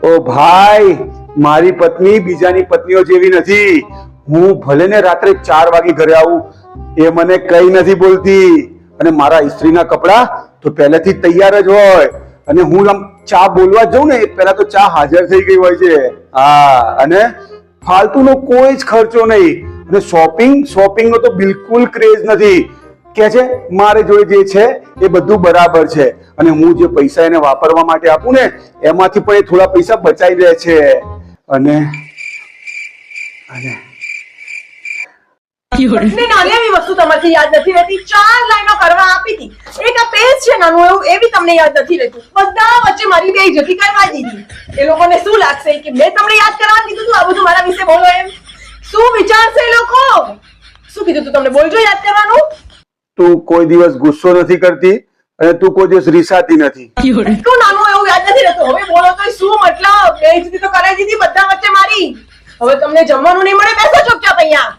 ઓ ભાઈ, મારી પત્ની બીજાની પત્નીઓ જેવી નથી. હું ભલે ને રાત્રે 4 વાગે ઘરે આવું, એ મને કઈ નથી બોલતી. અને મારા ઇસ્ત્રીના કપડા તો પહેલેથી તૈયાર જ હોય. અને હું આમ ચા બોલવા જાઉં ને, પહેલા તો ચા હાજર થઈ ગઈ હોય છે. હા, અને ફાલતુનો કોઈ જ ખર્ચો નહીં. અને શોપિંગ નો તો બિલકુલ ક્રેઝ નથી. કે છે મારે જોડે જે છે એ બધું બરાબર છે, અને હું જે પૈસા એને વાપરવા માટે આપું ને એમાંથી પણ એ થોડા પૈસા બચાઈ લે છે. અને નાની એવી વસ્તુ તમારી યાદ નથી રહેતી. 4 લાઈનો કરવા આપી હતી. એક આ પેજ છે નાનું એવું, એ બી તમને યાદ નથી રહેતું. બધા વચ્ચે મારી બે જતી કરવા દીધી. એ લોકોને શું લાગશે કે મેં તમને યાદ કરવા કીધું તું આ બધું મારા વિશે બોલો એમ? શું વિચારશે એ લોકો? શું કીધું તું તમને? બોલજો યાદ કરવાનું. તું કોઈ દિવસ ગુસ્સો નથી કરતી અને તું કોઈ દિવસ રીસાતી નથી. એટલું નાનું એવું યાદ નથી રહેતું. હવે બોલો તો શું મતલબ? બે જતી તો કરાવી દીધી બધા વચ્ચે મારી. હવે તમને જમવાનું નહીં મળે, બેસો ચૂપચાપ અહીંયા.